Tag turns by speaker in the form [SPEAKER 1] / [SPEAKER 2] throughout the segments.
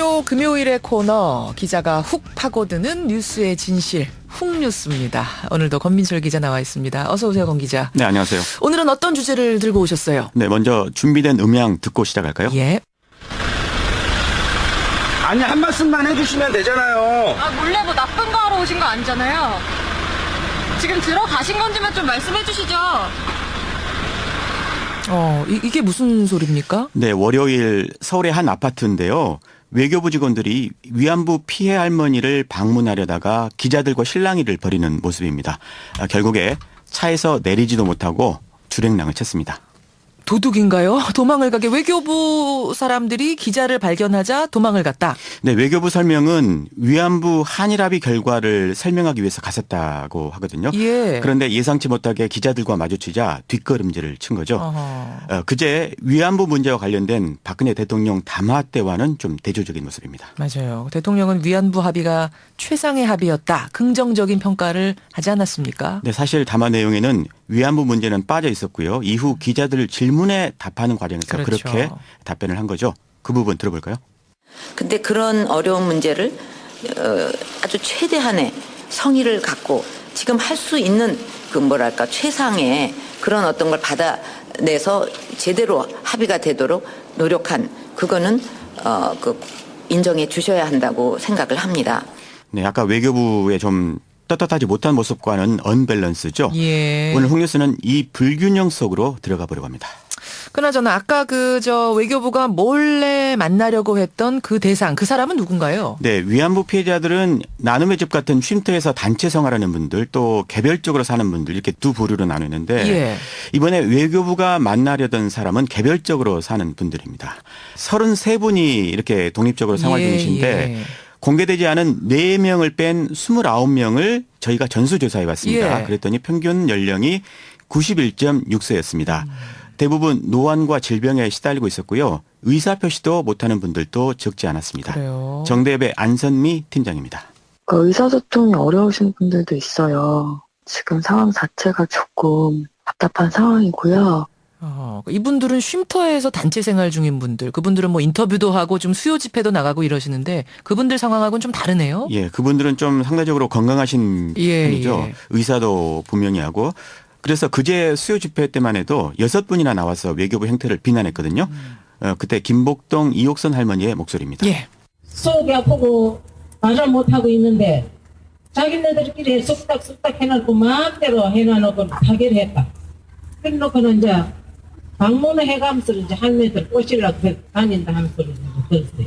[SPEAKER 1] 뉴스쇼 금요일의 코너 기자가 훅 파고드는 뉴스의 진실 훅뉴스입니다. 오늘도 권민철 기자 나와 있습니다. 어서 오세요, 권 기자.
[SPEAKER 2] 네, 안녕하세요.
[SPEAKER 1] 오늘은 어떤 주제를 들고 오셨어요?
[SPEAKER 2] 네, 먼저 준비된 음향 듣고 시작할까요?
[SPEAKER 1] 예.
[SPEAKER 3] 아니, 한 말씀만 해주시면 되잖아요.
[SPEAKER 4] 아, 몰래 뭐 나쁜 거 하러 오신 거 아니잖아요. 지금 들어가신 건지만 좀 말씀해 주시죠.
[SPEAKER 1] 이게 무슨 소리입니까?
[SPEAKER 2] 네, 월요일 서울의 한 아파트인데요. 외교부 직원들이 위안부 피해 할머니를 방문하려다가 기자들과 실랑이를 벌이는 모습입니다. 결국에 차에서 내리지도 못하고 줄행랑을 쳤습니다.
[SPEAKER 1] 도둑인가요? 도망을 가게 외교부 사람들이 기자를 발견하자 도망을 갔다.
[SPEAKER 2] 네, 외교부 설명은 위안부 한일합의 결과를 설명하기 위해서 갔었다고 하거든요.
[SPEAKER 1] 예.
[SPEAKER 2] 그런데 예상치 못하게 기자들과 마주치자 뒷걸음질을 친 거죠. 그제 위안부 문제와 관련된 박근혜 대통령 담화 때와는 좀 대조적인 모습입니다.
[SPEAKER 1] 맞아요. 대통령은 위안부 합의가 최상의 합의였다. 긍정적인 평가를 하지 않았습니까?
[SPEAKER 2] 네, 사실 담화 내용에는 위안부 문제는 빠져 있었고요. 이후 기자들 질문에 답하는 과정에서
[SPEAKER 1] 그렇죠.
[SPEAKER 2] 그렇게 답변을 한 거죠. 그 부분 들어볼까요?
[SPEAKER 5] 근데 그런 어려운 문제를 아주 최대한의 성의를 갖고 지금 할 수 있는 최상의 그런 어떤 걸 받아내서 제대로 합의가 되도록 노력한 그거는 인정해 주셔야 한다고 생각을 합니다.
[SPEAKER 2] 네, 아까 외교부의 좀 떳떳하지 못한 모습과는 언밸런스죠.
[SPEAKER 1] 예.
[SPEAKER 2] 오늘 홍뉴스는 이 불균형 속으로 들어가 보려고 합니다.
[SPEAKER 1] 그나저나 아까 외교부가 몰래 만나려고 했던 그 대상, 그 사람은 누군가요?
[SPEAKER 2] 네, 위안부 피해자들은 나눔의 집 같은 쉼터에서 단체 생활하는 분들 또 개별적으로 사는 분들 이렇게 두 부류로 나누는데
[SPEAKER 1] 예.
[SPEAKER 2] 이번에 외교부가 만나려던 사람은 개별적으로 사는 분들입니다. 33분이 이렇게 독립적으로 생활 중이신데
[SPEAKER 1] 예.
[SPEAKER 2] 공개되지 않은 4명을 뺀 29명을 저희가 전수조사해 봤습니다.
[SPEAKER 1] 예.
[SPEAKER 2] 그랬더니 평균 연령이 91.6세였습니다. 대부분 노안과 질병에 시달리고 있었고요. 의사표시도 못하는 분들도 적지 않았습니다.
[SPEAKER 1] 그래요.
[SPEAKER 2] 정대협의 안선미 팀장입니다.
[SPEAKER 6] 의사소통이 어려우신 분들도 있어요. 지금 상황 자체가 조금 답답한 상황이고요.
[SPEAKER 1] 이분들은 쉼터에서 단체 생활 중인 분들, 그분들은 뭐 인터뷰도 하고 좀 수요 집회도 나가고 이러시는데 그분들 상황하고는 좀 다르네요.
[SPEAKER 2] 예, 그분들은 좀 상대적으로 건강하신
[SPEAKER 1] 예,
[SPEAKER 2] 편이죠.
[SPEAKER 1] 예.
[SPEAKER 2] 의사도 분명히 하고. 그래서 그제 수요 집회 때만 해도 6분이나 나와서 외교부 행태를 비난했거든요. 그때 김복동 이옥선 할머니의 목소리입니다.
[SPEAKER 1] 예.
[SPEAKER 7] 속이 아프고 말을 못하고 있는데 자기네들끼리 쑥닥쑥닥 해놓고 마음대로 해놔놓고 타결했다. 그래놓고는 이제 방문을 해가면서 이제 할매들 꼬시려고 다닌다 하면서 들었어요.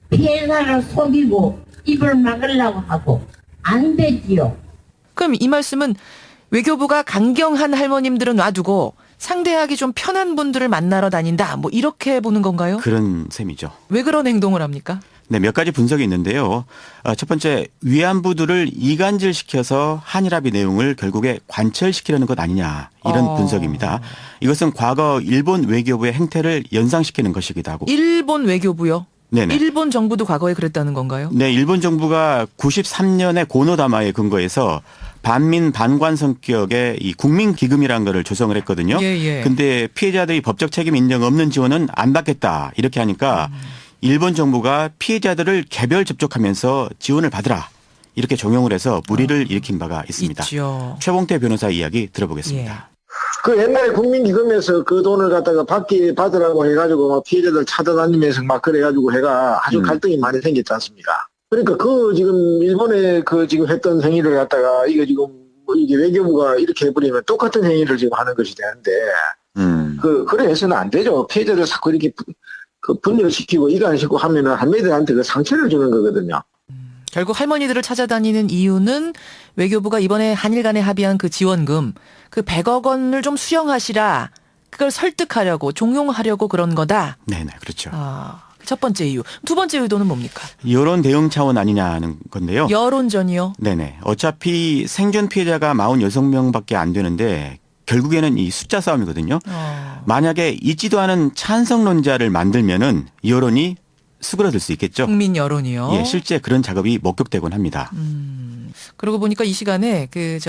[SPEAKER 8] 피해자를 속이고 입을 막으려고 하고 안 되지요.
[SPEAKER 1] 그럼 이 말씀은 외교부가 강경한 할머님들은 놔두고 상대하기 좀 편한 분들을 만나러 다닌다. 뭐 이렇게 보는 건가요?
[SPEAKER 2] 그런 셈이죠.
[SPEAKER 1] 왜 그런 행동을 합니까?
[SPEAKER 2] 네, 몇 가지 분석이 있는데요. 첫 번째, 위안부들을 이간질시켜서 한일합의 내용을 결국에 관철시키려는 것 아니냐 이런 분석입니다. 이것은 과거 일본 외교부의 행태를 연상시키는 것이기도 하고.
[SPEAKER 1] 일본 외교부요?
[SPEAKER 2] 네네.
[SPEAKER 1] 일본 정부도 과거에 그랬다는 건가요?
[SPEAKER 2] 네, 일본 정부가 93년에 고노다마에 근거해서 반민 반관 성격의 이 국민기금이라는 거를 조성을 했거든요.
[SPEAKER 1] 예.
[SPEAKER 2] 근데 피해자들이 법적 책임 인정 없는 지원은 안 받겠다 이렇게 하니까 일본 정부가 피해자들을 개별 접촉하면서 지원을 받으라 이렇게 종용을 해서 무리를 일으킨 바가 있습니다.
[SPEAKER 1] 있죠.
[SPEAKER 2] 최봉태 변호사 이야기 들어보겠습니다.
[SPEAKER 1] 예.
[SPEAKER 9] 그 옛날에 국민기금에서 그 돈을 갖다가 받으라고 해가지고 막 피해자들 찾아다니면서 막 그래가지고 해가 아주 갈등이 많이 생겼지 않습니까? 그러니까 지금 일본에 지금 했던 행위를 갖다가 이게 지금 이게 외교부가 이렇게 해버리면 똑같은 행위를 지금 하는 것이 되는데 그래 해서는 안 되죠. 피해자를 자꾸 이렇게 분열시키고 이간시키고 하면은 할머니들한테 그 상처를 주는 거거든요.
[SPEAKER 1] 결국 할머니들을 찾아다니는 이유는 외교부가 이번에 한일 간에 합의한 그 지원금, 그 100억 원을 좀 수령하시라. 그걸 설득하려고, 종용하려고 그런 거다.
[SPEAKER 2] 네네, 그렇죠.
[SPEAKER 1] 첫 번째 이유. 두 번째 의도는 뭡니까?
[SPEAKER 2] 여론 대응 차원 아니냐는 건데요.
[SPEAKER 1] 여론전이요?
[SPEAKER 2] 네네. 어차피 생존 피해자가 46명밖에 안 되는데 결국에는 이 숫자 싸움이거든요. 만약에 있지도 않은 찬성론자를 만들면은 여론이 수그러들 수 있겠죠.
[SPEAKER 1] 국민 여론이요?
[SPEAKER 2] 예, 실제 그런 작업이 목격되곤 합니다.
[SPEAKER 1] 그러고 보니까 이 시간에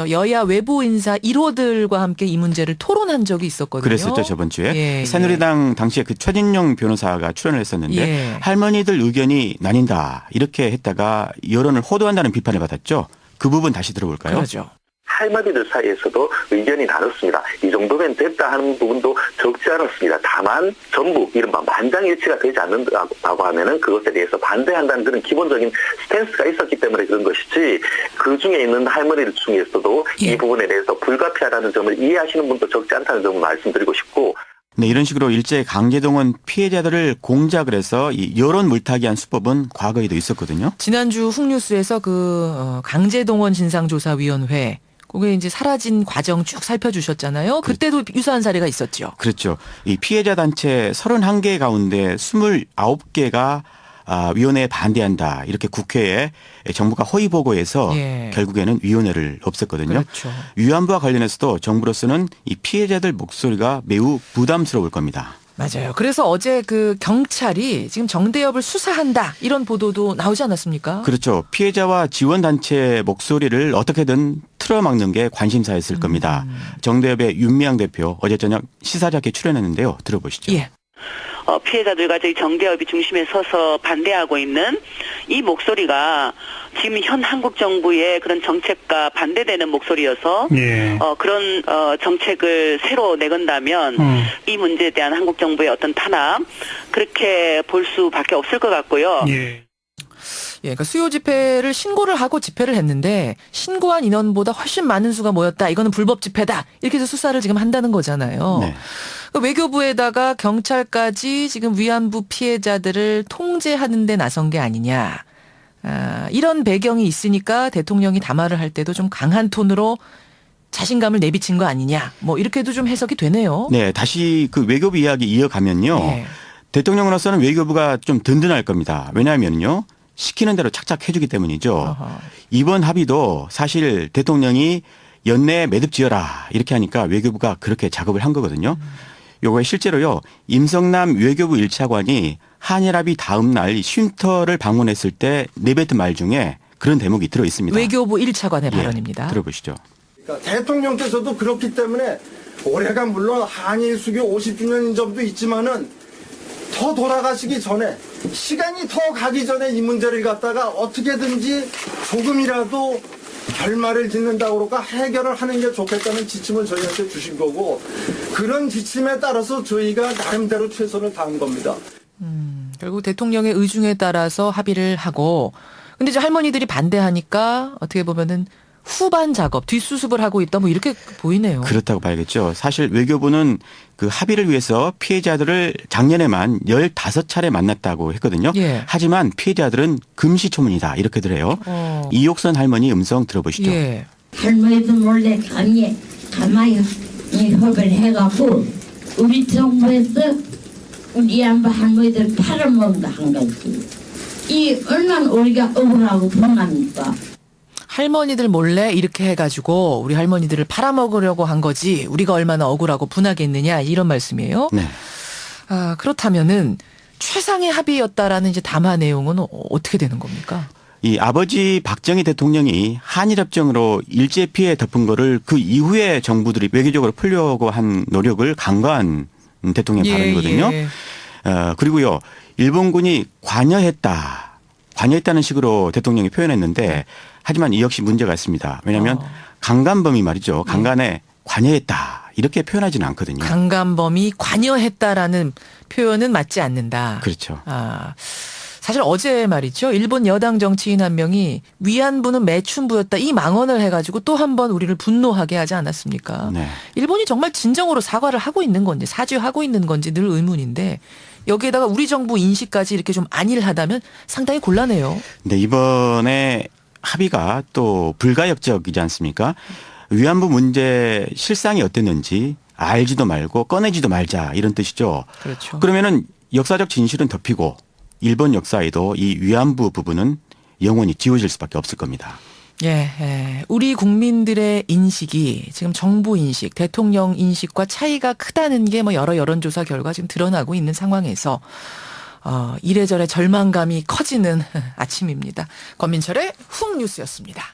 [SPEAKER 1] 여야 외부 인사 1호들과 함께 이 문제를 토론한 적이 있었거든요.
[SPEAKER 2] 그랬었죠, 저번 주에.
[SPEAKER 1] 예,
[SPEAKER 2] 새누리당 당시에 그 최진용 변호사가 출연을 했었는데
[SPEAKER 1] 예.
[SPEAKER 2] 할머니들 의견이 나뉜다 이렇게 했다가 여론을 호도한다는 비판을 받았죠. 그 부분 다시 들어볼까요?
[SPEAKER 1] 그러죠.
[SPEAKER 10] 할머니들 사이에서도 의견이 나눴습니다. 이 정도면 됐다 하는 부분도 적지 않았습니다. 다만 전부 이른바 만장일치가 되지 않는다고 하면은 그것에 대해서 반대한다는 그런 기본적인 스탠스가 있었기 때문에 그런 것이지 그 중에 있는 할머니들 중에서도
[SPEAKER 1] 예.
[SPEAKER 10] 이 부분에 대해서 불가피하다는 점을 이해하시는 분도 적지 않다는 점을 말씀드리고 싶고
[SPEAKER 2] 네, 이런 식으로 일제 강제동원 피해자들을 공작을 해서 이 여론 물타기한 수법은 과거에도 있었거든요.
[SPEAKER 1] 지난주 훅뉴스에서 강제동원 진상조사위원회 그게 이제 사라진 과정 쭉 살펴주셨잖아요. 그때도 유사한 사례가 있었죠.
[SPEAKER 2] 그렇죠. 이 피해자 단체 31개 가운데 29개가 위원회에 반대한다. 이렇게 국회에 정부가 허위 보고해서
[SPEAKER 1] 예.
[SPEAKER 2] 결국에는 위원회를 없앴거든요.
[SPEAKER 1] 그렇죠.
[SPEAKER 2] 위안부와 관련해서도 정부로서는 이 피해자들 목소리가 매우 부담스러울 겁니다.
[SPEAKER 1] 맞아요. 그래서 어제 경찰이 지금 정대협을 수사한다 이런 보도도 나오지 않았습니까?
[SPEAKER 2] 그렇죠. 피해자와 지원단체 목소리를 어떻게든 틀어막는 게 관심사였을 겁니다. 정대협의 윤미향 대표 어제 저녁 시사자께 출연했는데요. 들어보시죠.
[SPEAKER 1] 예.
[SPEAKER 11] 피해자들과 저희 정대협이 중심에 서서 반대하고 있는 이 목소리가 지금 현 한국 정부의 그런 정책과 반대되는 목소리여서
[SPEAKER 3] 예.
[SPEAKER 11] 그런 정책을 새로 내건다면 이 문제에 대한 한국 정부의 어떤 탄압 그렇게 볼 수밖에 없을 것 같고요.
[SPEAKER 3] 예.
[SPEAKER 1] 그러니까 수요 집회를 신고를 하고 집회를 했는데 신고한 인원보다 훨씬 많은 수가 모였다. 이거는 불법 집회다. 이렇게 해서 수사를 지금 한다는 거잖아요.
[SPEAKER 2] 네.
[SPEAKER 1] 외교부에다가 경찰까지 지금 위안부 피해자들을 통제하는 데 나선 게 아니냐. 이런 배경이 있으니까 대통령이 담화를 할 때도 좀 강한 톤으로 자신감을 내비친 거 아니냐. 뭐 이렇게도 좀 해석이 되네요.
[SPEAKER 2] 네, 다시 그 외교부 이야기 이어가면요.
[SPEAKER 1] 예.
[SPEAKER 2] 대통령으로서는 외교부가 좀 든든할 겁니다. 왜냐하면요. 시키는 대로 착착 해주기 때문이죠.
[SPEAKER 1] 어허.
[SPEAKER 2] 이번 합의도 사실 대통령이 연내에 매듭 지어라 이렇게 하니까 외교부가 그렇게 작업을 한 거거든요. 요거에 실제로요. 임성남 외교부 1차관이 한일합의 다음 날 쉼터를 방문했을 때 내뱉은 말 중에 그런 대목이 들어 있습니다.
[SPEAKER 1] 외교부 1차관의
[SPEAKER 2] 예,
[SPEAKER 1] 발언입니다.
[SPEAKER 2] 들어보시죠.
[SPEAKER 12] 그러니까 대통령께서도 그렇기 때문에 올해가 물론 한일 수교 50주년인 점도 있지만은 더 돌아가시기 전에 시간이 더 가기 전에 이 문제를 갖다가 어떻게든지 조금이라도 결말을 짓는다고 그럴까 해결을 하는 게 좋겠다는 지침을 저희한테 주신 거고 그런 지침에 따라서 저희가 나름대로 최선을 다한 겁니다.
[SPEAKER 1] 결국 대통령의 의중에 따라서 합의를 하고 근데 이제 할머니들이 반대하니까 어떻게 보면은 후반 작업, 뒷수습을 하고 있다 뭐 이렇게 보이네요.
[SPEAKER 2] 그렇다고 봐야겠죠. 사실 외교부는 그 합의를 위해서 피해자들을 작년에만 15차례 만났다고 했거든요.
[SPEAKER 1] 예.
[SPEAKER 2] 하지만 피해자들은 금시초문이다 이렇게들 해요. 이옥선 할머니 음성 들어보시죠.
[SPEAKER 1] 예.
[SPEAKER 8] 할머니도 몰래 가만히 협의를 해갖고 우리 정부에서 우리 양반 할머니들 팔아먹는다 한 거지. 이 얼마나 우리가 억울하고 분합니까?
[SPEAKER 1] 할머니들 몰래 이렇게 해가지고 우리 할머니들을 팔아먹으려고 한 거지 우리가 얼마나 억울하고 분하겠느냐 이런 말씀이에요.
[SPEAKER 2] 네.
[SPEAKER 1] 그렇다면은 최상의 합의였다라는 이제 담화 내용은 어떻게 되는 겁니까?
[SPEAKER 2] 이 아버지 박정희 대통령이 한일협정으로 일제 피해 덮은 거를 그 이후에 정부들이 외교적으로 풀려고 한 노력을 간과한 대통령 발언이거든요.
[SPEAKER 1] 예.
[SPEAKER 2] 그리고요. 일본군이 관여했다는 식으로 대통령이 표현했는데 하지만 이 역시 문제가 있습니다. 왜냐하면 강간범이 말이죠. 강간에 관여했다. 이렇게 표현하지는 않거든요.
[SPEAKER 1] 강간범이 관여했다라는 표현은 맞지 않는다.
[SPEAKER 2] 그렇죠.
[SPEAKER 1] 사실 어제 말이죠. 일본 여당 정치인 한 명이 위안부는 매춘부였다. 이 망언을 해가지고 또 한 번 우리를 분노하게 하지 않았습니까?
[SPEAKER 2] 네.
[SPEAKER 1] 일본이 정말 진정으로 사과를 하고 있는 건지 사죄하고 있는 건지 늘 의문인데 여기에다가 우리 정부 인식까지 이렇게 좀 안일하다면 상당히 곤란해요.
[SPEAKER 2] 네, 이번에 합의가 또 불가역적이지 않습니까? 위안부 문제 실상이 어땠는지 알지도 말고 꺼내지도 말자 이런 뜻이죠.
[SPEAKER 1] 그렇죠.
[SPEAKER 2] 그러면은 역사적 진실은 덮이고 일본 역사에도 이 위안부 부분은 영원히 지워질 수밖에 없을 겁니다.
[SPEAKER 1] 예. 우리 국민들의 인식이 지금 정부 인식, 대통령 인식과 차이가 크다는 게 뭐 여러 여론조사 결과 지금 드러나고 있는 상황에서 이래저래 절망감이 커지는 아침입니다. 권민철의 훅 뉴스였습니다.